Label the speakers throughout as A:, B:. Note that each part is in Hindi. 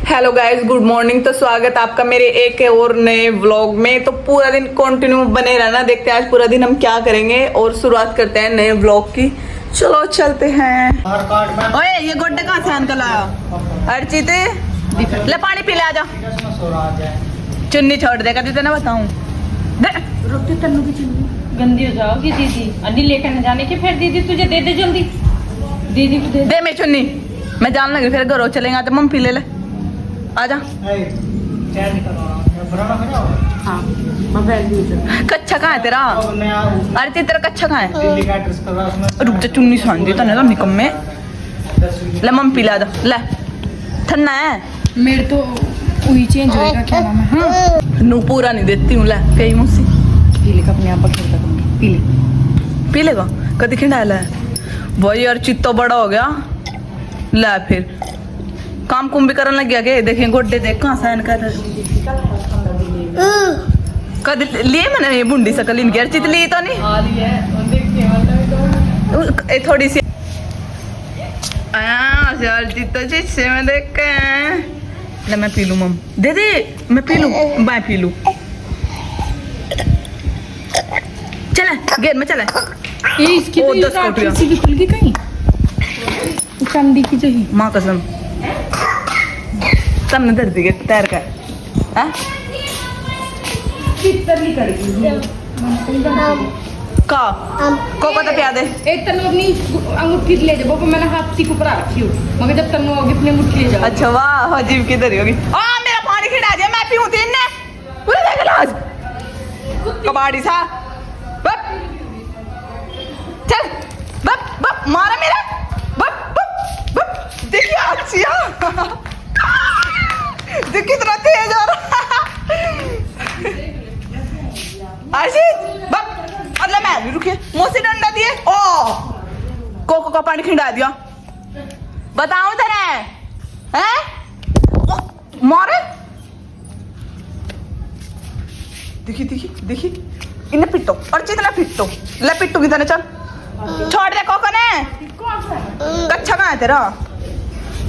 A: Hello guys, good morning. तो स्वागत आपका मेरे एक और नए व्लॉग में। तो पूरा दिन कंटिन्यू बने रहना, देखते हैं आज पूरा दिन हम क्या करेंगे और शुरुआत करते हैं नए व्लॉग की। चलो चलते हैं। ओए ये गोड्डे कहाँ से अंकल आया? अर्चित ले पानी पी ले, आजा। चुन्नी छोड़ देगा तुझे ना बताऊं।
B: रुकते तन्नू की चुन्नी गंदी हो जाओगी दीदी। अन्नी लेकर न जाने के, फिर दीदी तुझे दे दे जल्दी। दीदी को दे
A: मैं चुन्नी, मैं जान लगी फिर घरों चलेंगे तो मम्मी पी ले आजा।
B: हाँ
A: कच्चा कहाँ है तेरा? अरे तेरा कच्चा कहाँ है? रुक जा, चुन्नी सांदी तो नहीं निकम्मे। ले मम्मी पी ले, आजा ले। ठंडा है
B: मेरे तो वही चेंज होएगा, क्या नाम है? हाँ
A: नू पूरा नहीं देती हूँ। ले कहीं मुझसे
B: पी ले, अपने आप खेलता करूँगी।
A: पी लेगा कभी खिंडाला है वही। और चित्तो बड़ा हो गया। ला फिर काम कुम भी करने लग गया के। देखें गोड्डे देख कहाँ सहन कर कद लिए मैंने ये बुंडी सकल इनकी। अर्चित ली तो नहीं थोड़ी सी अर्चित तो शीशे में देख के। ले मैं पी लूँ मम, दे दे मैं पी लूँ, मैं पी लूँ। चले गेट में चले।
B: ये इसकी तो
A: 10 कोटियाँ
B: भी खुल गई कहीं चांदी की जही।
A: माँ कसम सामने धरती के तैर का है। का को तो प्यादे
B: एक तन्नू अपनी अंगूठी ले जा। वो मैंने हाथ सीख ऊपर रखी हूँ, मगर जब तन्नू होगी अपनी अंगूठी ले जा।
A: अच्छा वाह, जीव की धरी होगी। आ मेरा पानी खिला दे, मैं पीऊं तीन ने पूरे देख गिलास कबाड़ी सा। बप चल बप बप मारा मेरा बप बप बप। देखिए अच्छिया देख कितना तेज हो रहा आशीष बप। अगला मैं रुकिए, मुंह से डंडा दिए। ओ कोको का पानी खिंडा दिया। बताऊं तेरे हैं मारे। देखी देखी देखी इन्हें पिटो और जितना पिटो ले पिट्टू की तरह। चल छोड़ दे कोको ने। कच्चा कहाँ है तेरा?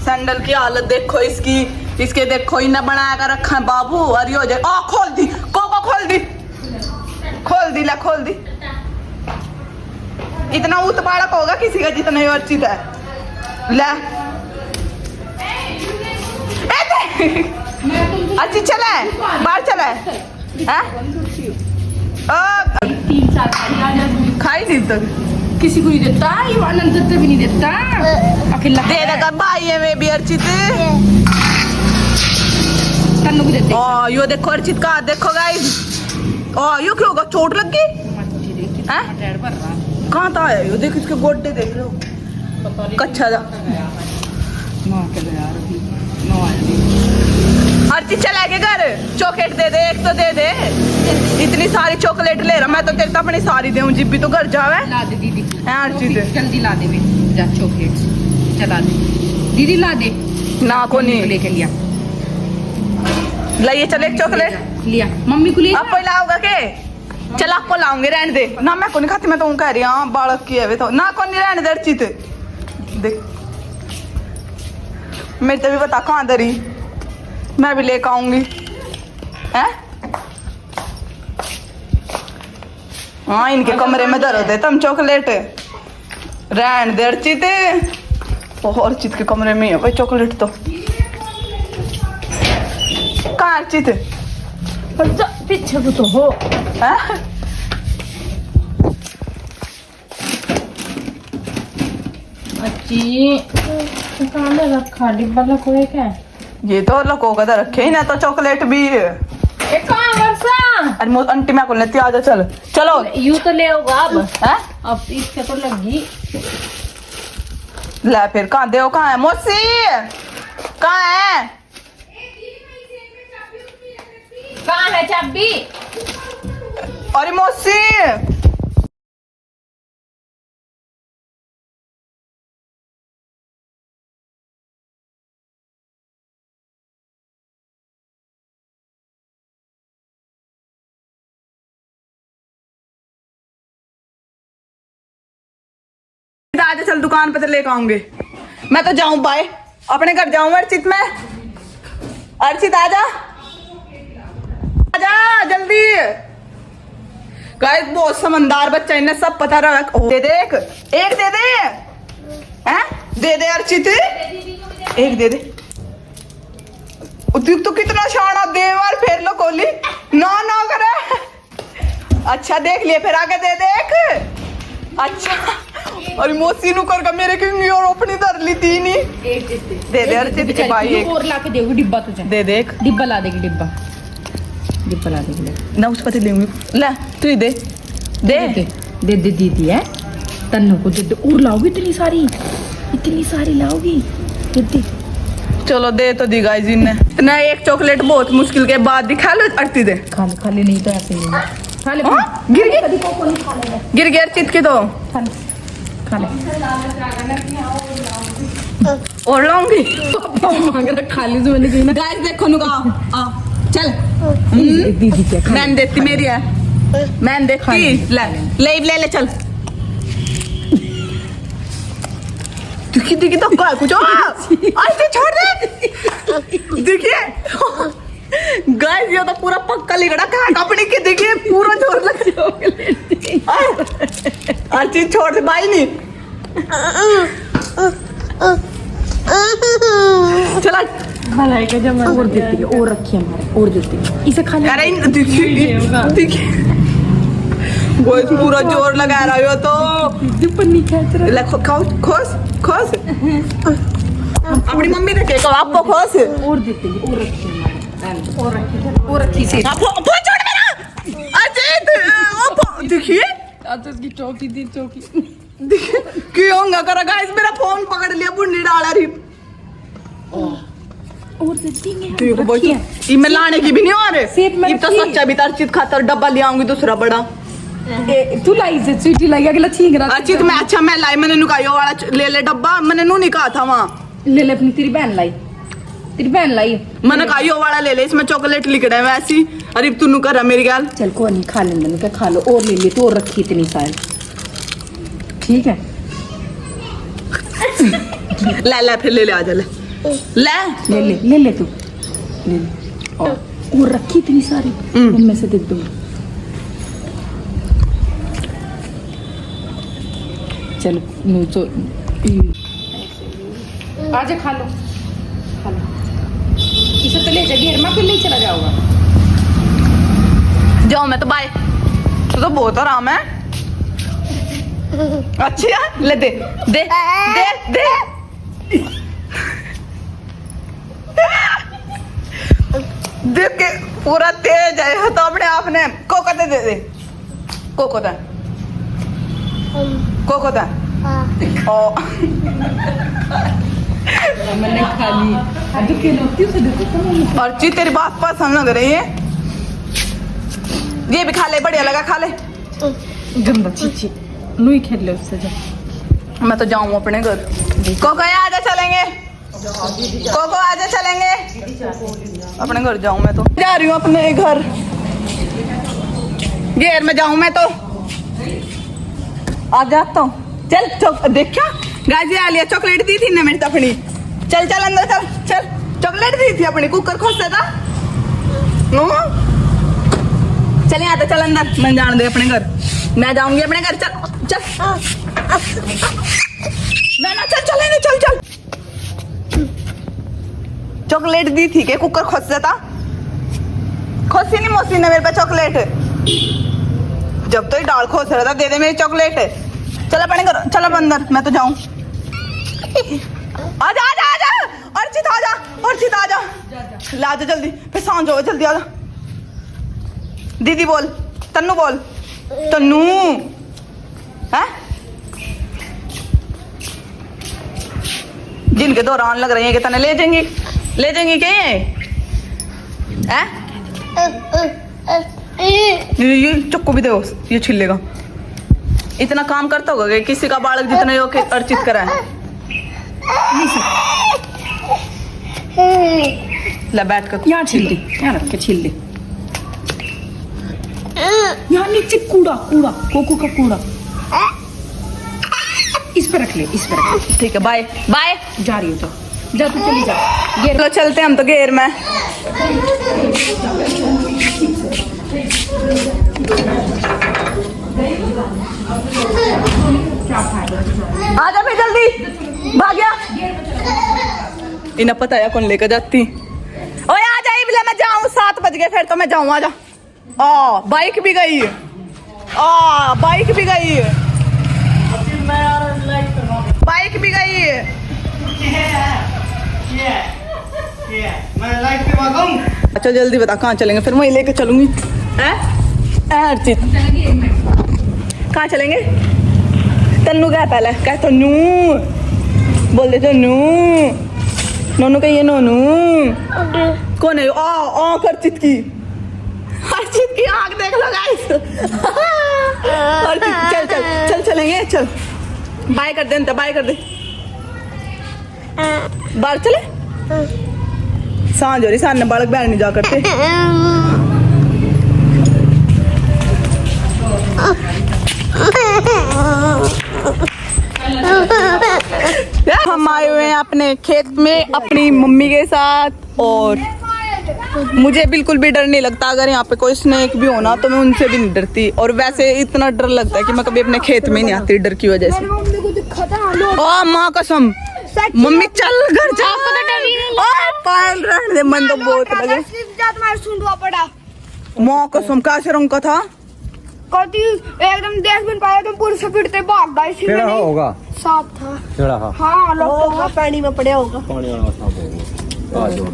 A: सैंडल की हालत देखो इसकी, इसके देखो इन्हें बना कर रखा है बाबू। और ये हो जाए। आ खोल दी कोको, खोल दी खोल दी, ला खोल दी। इतना उत्पादक होगा किसी का जितना ही अर्चित है। ले अच्छी चला है बाहर चला है।
B: 3-4
A: खाई नहीं तो
B: किसी को नहीं देता, ये आनंद दत्त भी नहीं देता। अकेला
A: दे देगा भाई है मैं भी अर्चित।
B: तन्नू को देते।
A: ओ यो देखो अर्चित का, देखो गाइस। ओ यो क्यों होगा, चोट लग गई? कहाँ था यो? देख इसके गोड्डे देख रहे हो कच्चा जा। अर्चित चला के घर चॉकलेट दे दे, एक तो दे दे। इतनी सारी चॉकलेट ले रहा मैं तो तेरे तो अपनी सारी दूं। जिब्बी तो घर जावे।
B: ला दे दीदी
A: है अर्चित
B: जल्दी ला दे जा चॉकलेट्स। चला दे दीदी, ला दे
A: ना को नहीं
B: लेके लिया।
A: लाइए चल एक चॉकलेट
B: लिया मम्मी को लिया।
A: आप पहले आओगे के? चल आपको लाऊंगे, रहने दे ना। मैं को नहीं खाती, मैं तो कह रही हूँ बालक की है तो ना को नहीं रहने दे। अर्चित देख मेरे तो भी बता कहाँ दरी, मैं भी लेकर आऊंगी है। हाँ इनके कमरे में दर्द है तुम चॉकलेट रहने दे अर्चित। और अर्चित के कमरे में है भाई चॉकलेट तो। कहाँ अर्चित?
B: पीछे को तो हो। अच्छी कहाँ में रखा डिब्बा लको है क्या?
A: ये तो लको का रखे ही ना तो चॉकलेट भी।
B: कहाँ वर्षा?
A: अरे आंटी मैं को लेती आजा। चल चलो
B: यू तो ले होगा अब।
A: है
B: अब इसके तो लगी।
A: ला फिर कहाँ दे? कहाँ है मौसी? कहाँ है?
B: कहाँ है चाबी?
A: अरे मौसी आजा, चल दुकान पे तो लेकर आऊंगे। मैं तो जाऊं बाय, अपने घर जाऊं अर्चित में। अर्चित आजा, आजा जल्दी। गाइस बहुत समझदार बच्चा, इन्हें सब पता रहा। दे दे, एक दे दे, हैं दे दे अर्चित, एक दे दे। तो कितना शाना, दे और फेर लो कोली, ना ना करे। अच्छा देख लिए, फिर आगे दे दे एक। अच्छा और मोसी नु कर मेरे क्यों और अपनी धर ली थी नहीं।
B: एक
A: दे दे अर्चित भाई, एक
B: और ला के देगी डिब्बा तुझे।
A: दे दे, एक
B: डिब्बा ला देगी, डिब्बा ला देगी
A: ना। उस पति लेंगे, ले तू ही दे दे
B: दे दीदी है तन्नू को। दे और लाओगी, इतनी सारी लाओगी। दे
A: चलो दे तो दी गाइस इनने ना। एक चॉकलेट बहुत मुश्किल के बाद दिखा लो। अर्ती दे,
B: खाली नहीं तो ऐसे ही खा ले।
A: गिर गया अर्चित की, तो
B: खा ले
A: और लाऊंगी।
B: मांग रहा, खाली से मैंने कही ना।
A: गाइस देखो नुका आ चल।
B: दीदी क्या खा
A: मैंने देती, मेरी है मैंने देखती। ले ले ले चल। दिखी तो क्या कुछ ऐसे छोड़ दे। देखिए गाइस ये तो पूरा पक्का लिगड़ा कहा कपड़े के। देखिए पूरा जोर लगा। हर चीज छोड़ दे भाई नहीं। चला
B: भलाई का जमा और देती है, और रखी हमारे, और देती है। इसे खा ले।
A: अरे देखिए वो पूरा जोर लगा रहा हो तो
B: पन्नी खींच रहा।
A: खोस खोस अपनी मम्मी रखे को आपको खोस।
B: और देती है, और रखी हमारे, और रखी से।
A: छोड़ मेरा अजीत। देखिए
B: तो उसकी टोपी दी, टोपी
A: क्यों होगा करा। गाइस मेरा फोन पकड़ लिया, बुंडी डाला रही।
B: और देती है,
A: देखो भाई,
B: रखी है।
A: ये मैं लाने की भी नहीं आ रहे।
B: सेब में
A: ये तो
B: रखी।
A: सच्चा भी तरचित खातर डब्बा ले आऊंगी दूसरा बड़ा।
B: तू लाई से स्वीटी लाई, अगला छीन रहा।
A: अर्चित मैं अच्छा मैं लाई, मैंने नुकायो वाला ले ले डब्बा, मैंने नू नहीं कहा था वहाँ।
B: ले ले अपनी, तेरी बहन लाई, तेरी बहन लाई।
A: मैंने कहा यो वाला ले ले, इसमें चॉकलेट लिख रहे हैं वैसी। अरे तू नु कर मेरी गाल।
B: चल कोई नहीं, खा ले, मैंने क्या खा लो। और ले ले, तो और रखी इतनी सारी, ठीक है।
A: ले ले फिर ले ले, आजा ले ले
B: ले तू ले ले। और रखी इतनी सारी, उनमें से दे दूंगी। चलो नो तो आजा, खा लो। इसे तो ले जा घेर में, फिर नहीं चला जाओगा।
A: जाओ मैं तो बाय। तो बहुत आराम है। अच्छी है, ले दे दे दे दे। देख के पूरा तेज है तो अपने आप ने कोको दे दे। कोको दे, कोको दे। ओ
B: मैंने खा ली। अब तो केलोती उसे देखो तो
A: और ची तेरी बात पसंद लग रही है। ये भी खा ले, बढ़िया लगा, खा ले।
B: गंदा चीची लुई खेल ले उससे जा।
A: मैं तो जाऊँ अपने घर। कोको आजा चलेंगे, कोको आजा चलेंगे। अपने घर जाऊँ मैं तो, जा रही हूँ अपने घर। घेर में जाऊँ मैं तो, आ जाता हूँ। चल देख क्या गाजी आ लिया। चॉकलेट दी थी ना मेरी अपनी। चल चल अंदर चल चल। चॉकलेट दी थी अपनी, कुकर खोलता था। चल यहाँ तो चल अंदर, मैं जान दे अपने घर। मैं जाऊंगी अपने घर। चल चल ना चल चल नहीं, चल चल। चॉकलेट दी थी के कुकर खोलता था। खोसी नहीं मोसी ने मेरे पे चॉकलेट। जब तो ही डाल खोस रहा था, दे दे मेरी चॉकलेट। चल अपने घर, चल अब अंदर, मैं तो जाऊं। आजा आजा आजा अर्चित, आजा अर्चित, आजा ला जा जल्दी, फिर सांझ हो जल्दी आजा। दीदी बोल, तन्नू बोल, तन्नू है। जिनके दौरान लग रही है कि तने ले जाएंगी क्या ये चक्कू भी दो, ये छिलेगा। इतना काम करता होगा कि किसी का बालक जितना यो के अर्चित करा है। ले बैठ कर
B: यहाँ छील दे, यहाँ रख के छील दे। यहाँ नीचे कूड़ा, कोको का कूड़ा इस पे रख ले, इस पे रख ले।
A: ठीक है, बाय बाय।
B: जा रही हो तो जा तू चली जा गेर
A: चलो चलते हैं हम तो घेर में। आ जा फिर जल्दी, भाग गया। इन्हें पता है कौन लेकर जाती। ओए आ जा इबले, मैं जाऊं, 7 बज गए, फिर तो मैं जाऊं। आ जा। बाइक भी गई, बाइक भी गई, बाइक भी गई।
C: मैं लाइट पे भागूं।
A: अच्छा जल्दी बता कहाँ चलेंगे, फिर मैं लेके चलूंगी। अर्चित कहाँ चलेंगे? तन्नू क्या पहले कह, तो नू बोल दे, तो नू नोनू कहिए, नोनू कौन है? ओ अर्चित की, अर्चित की आँख देख लो गाइस। अर्चित चल चल चल चलेंगे, चल बाय कर दे, बाय कर दे, बाहर चले। सांझ हो रही, सामने बालक बहन नहीं जा करते। हम आए हुए हैं अपने खेत में अपनी मम्मी के साथ, और मुझे बिल्कुल भी डर नहीं लगता। अगर यहाँ पे कोई स्नेक भी होना तो मैं उनसे भी नहीं डरती, और वैसे इतना डर लगता है कि मैं कभी अपने खेत में नहीं आती डर की वजह से। ओ माँ कसम, मम्मी चल घर जा, पायल रहने दे, मन तो बहुत लगे। माँ कसम कैसे रंग का था?
D: एकदम देख भी नहीं पाया, तुम पूरे से फिरते भाग गए।
C: केड़ा होगा?
D: साफ था।
C: केड़ा हा?
D: हाँ लगता पानी में पड़े होगा।
C: पानी वाला सांप होगा। आ जोड़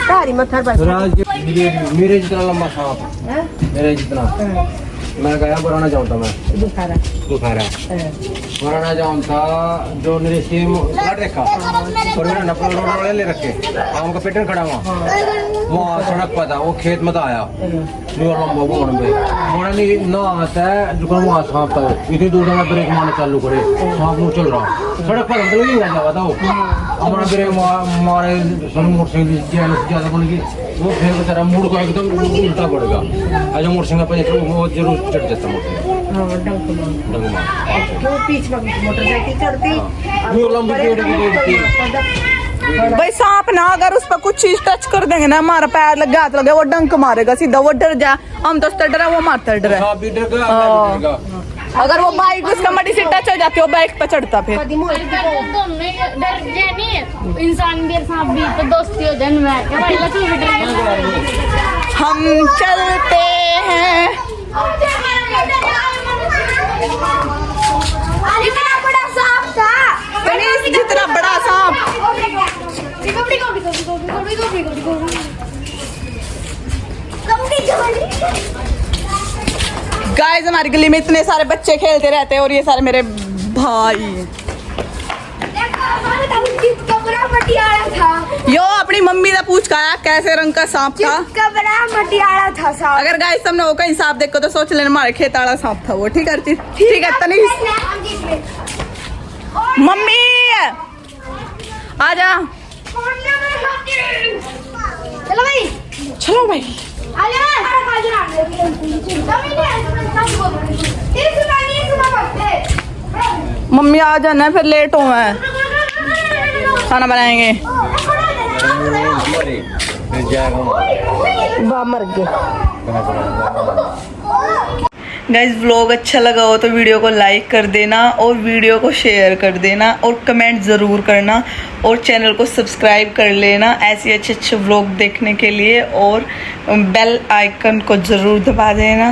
D: तारी मत्थर पर
C: राज मेरे जितना लंबा सांप, मेरे जितना। मैं गया बुराना जाऊंगा, मैं बुखारा बुराना जाऊंगा जो मेरे से लड़ रखा, और मेरा नपल रोड ले रखे आम का पेटन खड़ा वहाँ सड़क पर था, वो खेत में आया नहीं ना आता है, दुकान वहाँ सांप था। इतनी दूर में ब्रेक मारने चालू करे, सांप मुँह चल रहा सड़क पर, हम ही जावा था। वो हमारा ब्रेक मारे मोटरसाइकिल ज्यादा बन गई, वो फिर बेचारा मूड को एकदम उल्टा पड़ेगा। आज मोटरसाइकिल पर वो जरूर चढ़ जाता
D: मोटरसाइकिल चढ़ती
A: भाई सांप ना अगर उस पर कुछ चीज टच कर देंगे ना, हमारा पैर लग गया, हाथ लग गया, वो डंक मारेगा सीधा, वो डर जाए। हम तो उससे डरा, वो मारता डर है। अगर वो बाइक उसका मडी से टच हो जाती है, वो बाइक पर चढ़ता फिर।
E: इंसान भी सांप भी तो दोस्ती हो जाए।
A: हम चलते हैं।
D: इतना बड़ा सांप था,
A: जितना बड़ा सांप। गाइस हमारी गली में इतने सारे बच्चे खेलते रहते हैं, और ये सारे मेरे भाई। यो अपनी मम्मी ने पूछ खाया कैसे रंग का सांप था।
D: मटियाला था सांप।
A: अगर गाइस तुमने वो कहीं सांप देखो तो सोच लेना हमारे खेत वाला सांप था वो। ठीक है ठीक है तनीष, मम्मी आजा।
D: चलो भाई,
A: चलो भाई। मम्मी आ जाना फिर लेट हो, मैं खाना बनाएंगे। मर गए। गाइस व्लॉग अच्छा लगा हो तो वीडियो को लाइक कर देना, और वीडियो को शेयर कर देना, और कमेंट ज़रूर करना, और चैनल को सब्सक्राइब कर लेना ऐसे अच्छे व्लॉग देखने के लिए, और बेल आइकन को ज़रूर दबा देना।